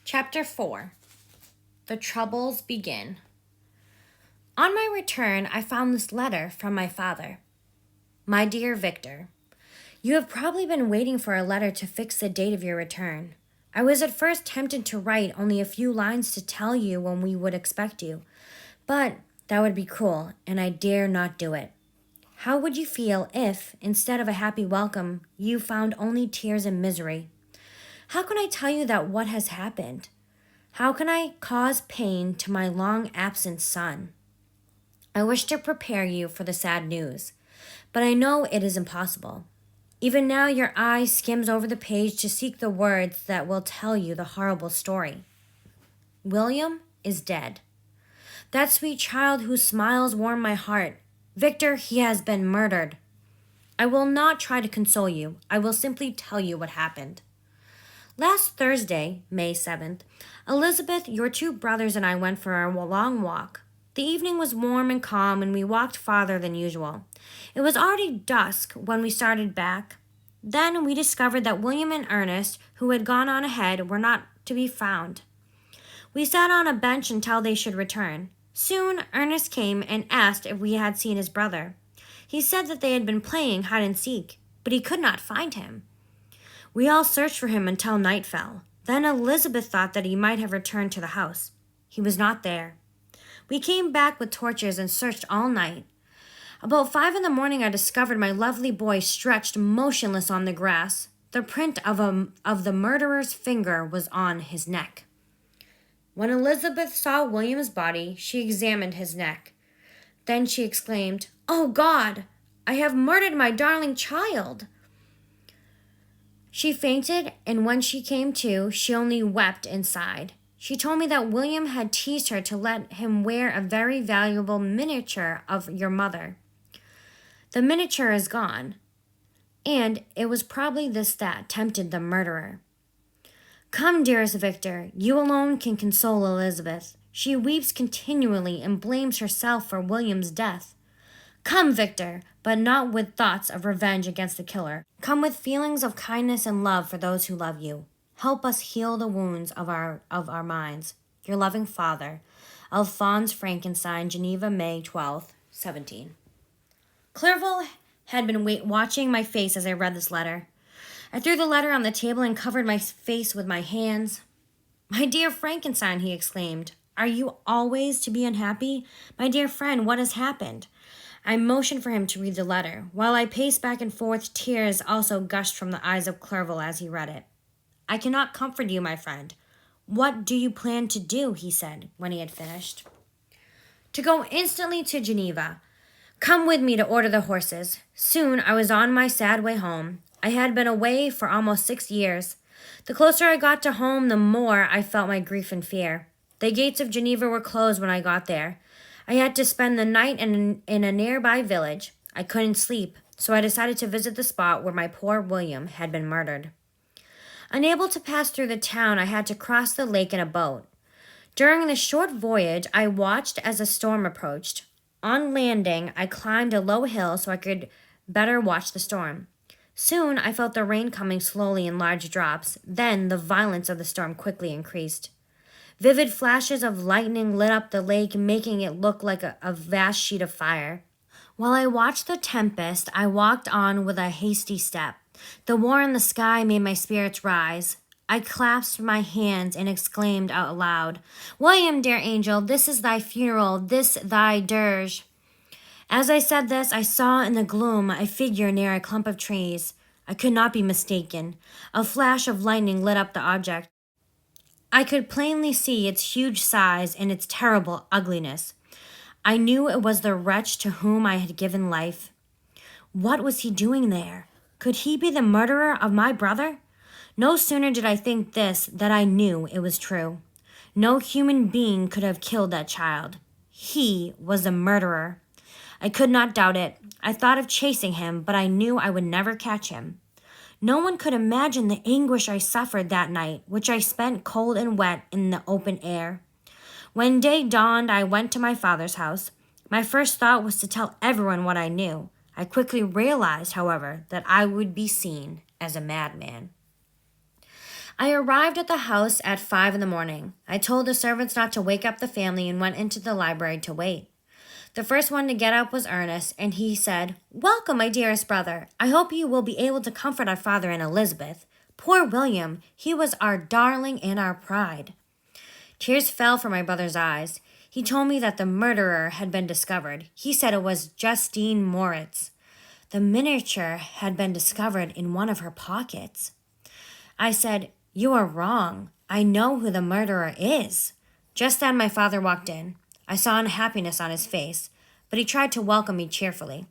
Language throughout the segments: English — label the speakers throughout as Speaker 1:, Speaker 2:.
Speaker 1: Chapter 4. The Troubles Begin. On my return, I found this letter from my father. My dear Victor, you have probably been waiting for a letter to fix the date of your return. I was at first tempted to write only a few lines to tell you when we would expect you, but that would be cruel, and I dare not do it. How would you feel if, instead of a happy welcome, you found only tears and misery? How can I tell you that what has happened? How can I cause pain to my long-absent son? I wish to prepare you for the sad news, but I know it is impossible. Even now your eye skims over the page to seek the words that will tell you the horrible story. William is dead. That sweet child whose smiles warm my heart. Victor, he has been murdered. I will not try to console you. I will simply tell you what happened. Last Thursday, May 7th, Elizabeth, your two brothers, and I went for a long walk. The evening was warm and calm, and we walked farther than usual. It was already dusk when we started back. Then we discovered that William and Ernest, who had gone on ahead, were not to be found. We sat on a bench until they should return. Soon Ernest came and asked if we had seen his brother. He said that they had been playing hide and seek, but he could not find him. We all searched for him until night fell. Then Elizabeth thought that he might have returned to the house. He was not there. We came back with torches and searched all night. About 5 a.m, I discovered my lovely boy stretched motionless on the grass. The print of the murderer's finger was on his neck. When Elizabeth saw William's body, she examined his neck. Then she exclaimed, "Oh God, I have murdered my darling child!" She fainted, and when she came to, she only wept and sighed. She told me that William had teased her to let him wear a very valuable miniature of your mother. The miniature is gone, and it was probably this that tempted the murderer. Come, dearest Victor, you alone can console Elizabeth. She weeps continually and blames herself for William's death. Come, Victor, but not with thoughts of revenge against the killer. Come with feelings of kindness and love for those who love you. Help us heal the wounds of our minds. Your loving father, Alphonse Frankenstein, Geneva, May 12th, 17. Clerval had been watching my face as I read this letter. I threw the letter on the table and covered my face with my hands. "My dear Frankenstein," he exclaimed, "are you always to be unhappy? My dear friend, what has happened?" I motioned for him to read the letter. While I paced back and forth, tears also gushed from the eyes of Clerval as he read it. "I cannot comfort you, my friend. What do you plan to do?" he said when he had finished. "To go instantly to Geneva. Come with me to order the horses." Soon I was on my sad way home. I had been away for almost 6 years. The closer I got to home, the more I felt my grief and fear. The gates of Geneva were closed when I got there. I had to spend the night in a nearby village. I couldn't sleep, so I decided to visit the spot where my poor William had been murdered. Unable to pass through the town, I had to cross the lake in a boat. During the short voyage, I watched as a storm approached. On landing, I climbed a low hill so I could better watch the storm. Soon, I felt the rain coming slowly in large drops. Then, the violence of the storm quickly increased. Vivid flashes of lightning lit up the lake, making it look like a vast sheet of fire. While I watched the tempest, I walked on with a hasty step. The war in the sky made my spirits rise. I clasped my hands and exclaimed out loud, "William, dear angel, this is thy funeral, this thy dirge." As I said this, I saw in the gloom a figure near a clump of trees. I could not be mistaken. A flash of lightning lit up the object. I could plainly see its huge size and its terrible ugliness. I knew it was the wretch to whom I had given life. What was he doing there? Could he be the murderer of my brother? No sooner did I think this than I knew it was true. No human being could have killed that child. He was the murderer. I could not doubt it. I thought of chasing him, but I knew I would never catch him. No one could imagine the anguish I suffered that night, which I spent cold and wet in the open air. When day dawned, I went to my father's house. My first thought was to tell everyone what I knew. I quickly realized, however, that I would be seen as a madman. I arrived at the house at 5 in the morning. I told the servants not to wake up the family and went into the library to wait. The first one to get up was Ernest, and he said, "Welcome, my dearest brother. I hope you will be able to comfort our father and Elizabeth. Poor William, he was our darling and our pride." Tears fell from my brother's eyes. He told me that the murderer had been discovered. He said it was Justine Moritz. The miniature had been discovered in one of her pockets. I said, "You are wrong. I know who the murderer is." Just then my father walked in. I saw unhappiness on his face, but he tried to welcome me cheerfully.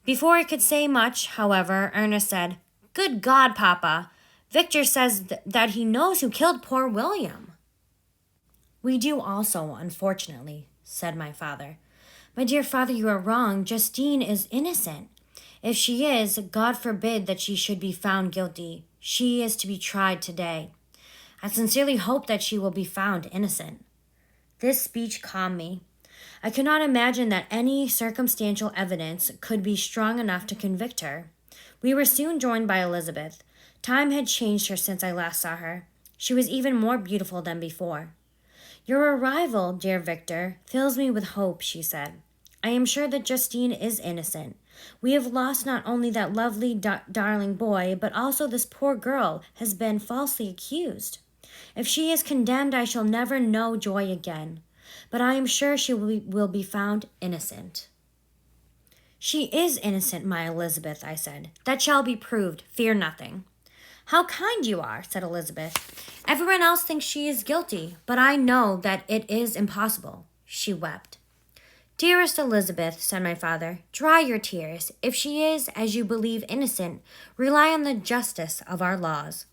Speaker 1: Before I could say much, however, Ernest said, "Good God, Papa! Victor says that he knows who killed poor William." "We do also, unfortunately," said my father. "My dear father, you are wrong. Justine is innocent. If she is, God forbid that she should be found guilty. She is to be tried today. I sincerely hope that she will be found innocent." This speech calmed me. I could not imagine that any circumstantial evidence could be strong enough to convict her. We were soon joined by Elizabeth. Time had changed her since I last saw her. She was even more beautiful than before. "Your arrival, dear Victor, fills me with hope," she said. "I am sure that Justine is innocent. We have lost not only that lovely, darling boy, but also this poor girl has been falsely accused. If she is condemned, I shall never know joy again. But I am sure she will be found innocent." "She is innocent, my Elizabeth," I said. "That shall be proved. Fear nothing." "How kind you are," said Elizabeth. "Everyone else thinks she is guilty, but I know that it is impossible." She wept. "Dearest Elizabeth," said my father, "dry your tears. If she is, as you believe, innocent, rely on the justice of our laws."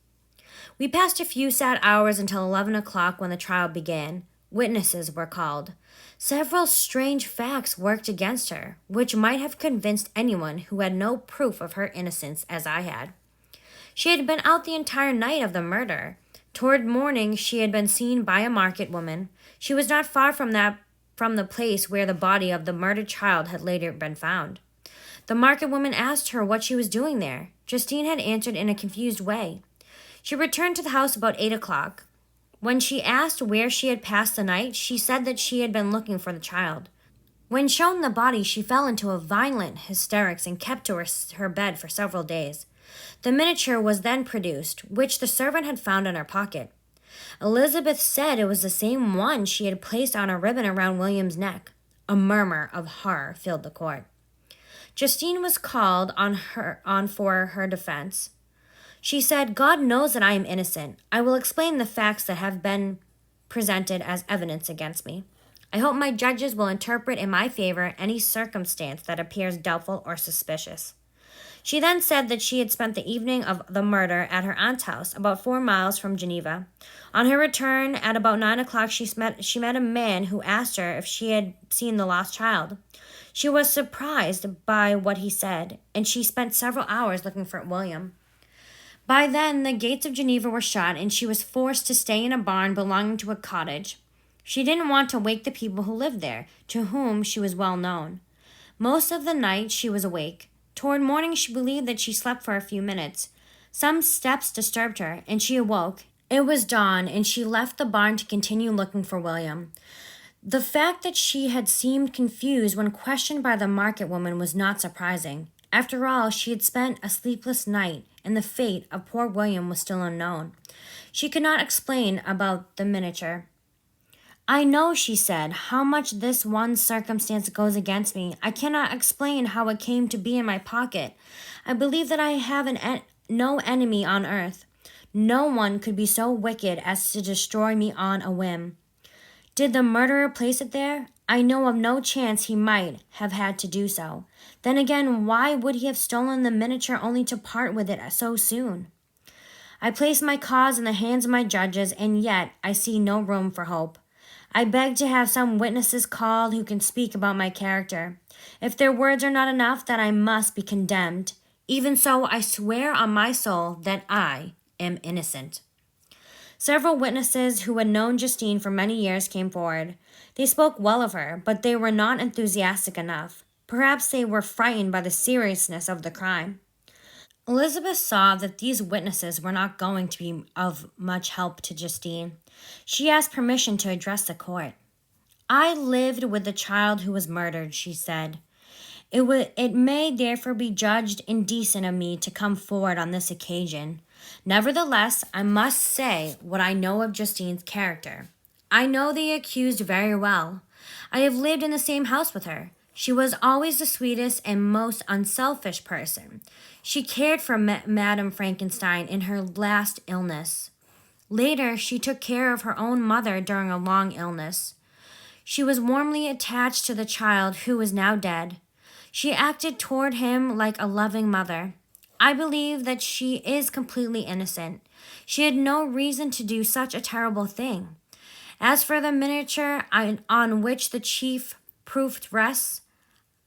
Speaker 1: We passed a few sad hours until 11 o'clock, when the trial began. Witnesses were called. Several strange facts worked against her, which might have convinced anyone who had no proof of her innocence, as I had. She had been out the entire night of the murder. Toward morning she had been seen by a market woman. She was not far from the place where the body of the murdered child had later been found. The market woman asked her what she was doing there. Justine had answered in a confused way. She returned to the house about 8 o'clock. When she asked where she had passed the night, she said that she had been looking for the child. When shown the body, she fell into a violent hysterics and kept to her bed for several days. The miniature was then produced, which the servant had found in her pocket. Elizabeth said it was the same one she had placed on a ribbon around William's neck. A murmur of horror filled the court. Justine was called on for her defense. She said, "God knows that I am innocent. I will explain the facts that have been presented as evidence against me. I hope my judges will interpret in my favor any circumstance that appears doubtful or suspicious." She then said that she had spent the evening of the murder at her aunt's house, about 4 miles from Geneva. On her return at about 9 o'clock, she met a man who asked her if she had seen the lost child. She was surprised by what he said, and she spent several hours looking for William. By then, the gates of Geneva were shut, and she was forced to stay in a barn belonging to a cottage. She didn't want to wake the people who lived there, to whom she was well known. Most of the night she was awake. Toward morning she believed that she slept for a few minutes. Some steps disturbed her, and she awoke. It was dawn, and she left the barn to continue looking for William. The fact that she had seemed confused when questioned by the market woman was not surprising. After all, she had spent a sleepless night, and the fate of poor William was still unknown. She could not explain about the miniature. "I know," she said, "how much this one circumstance goes against me. I cannot explain how it came to be in my pocket. I believe that I have no enemy on earth. No one could be so wicked as to destroy me on a whim. Did the murderer place it there? I know of no chance he might have had to do so. Then again, why would he have stolen the miniature only to part with it so soon? I place my cause in the hands of my judges, and yet I see no room for hope. I beg to have some witnesses called who can speak about my character. If their words are not enough, then I must be condemned. Even so, I swear on my soul that I am innocent." Several witnesses who had known Justine for many years came forward. They spoke well of her, but they were not enthusiastic enough. Perhaps they were frightened by the seriousness of the crime. Elizabeth saw that these witnesses were not going to be of much help to Justine. She asked permission to address the court. I lived with the child who was murdered, she said. It may therefore be judged indecent of me to come forward on this occasion. Nevertheless, I must say what I know of Justine's character. I know the accused very well. I have lived in the same house with her. She was always the sweetest and most unselfish person. She cared for Madame Frankenstein in her last illness. Later, she took care of her own mother during a long illness. She was warmly attached to the child who was now dead. She acted toward him like a loving mother. I believe that she is completely innocent. She had no reason to do such a terrible thing. As for the miniature on which the chief proof rests,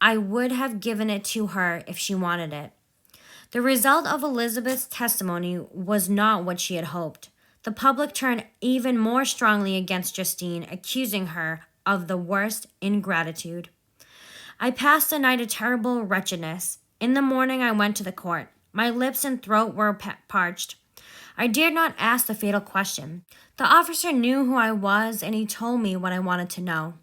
Speaker 1: I would have given it to her if she wanted it. The result of Elizabeth's testimony was not what she had hoped. The public turned even more strongly against Justine, accusing her of the worst ingratitude. I passed the night a terrible wretchedness. In the morning I went to the court. My lips and throat were parched. I dared not ask the fatal question. The officer knew who I was, and he told me what I wanted to know.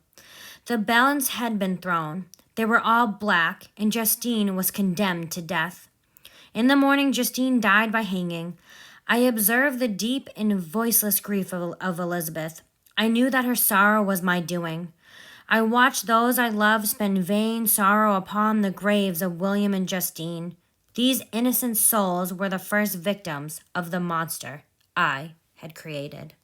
Speaker 1: The balance had been thrown. They were all black, and Justine was condemned to death. In the morning, Justine died by hanging. I observed the deep and voiceless grief of Elizabeth. I knew that her sorrow was my doing. I watched those I loved spend vain sorrow upon the graves of William and Justine. These innocent souls were the first victims of the monster I had created.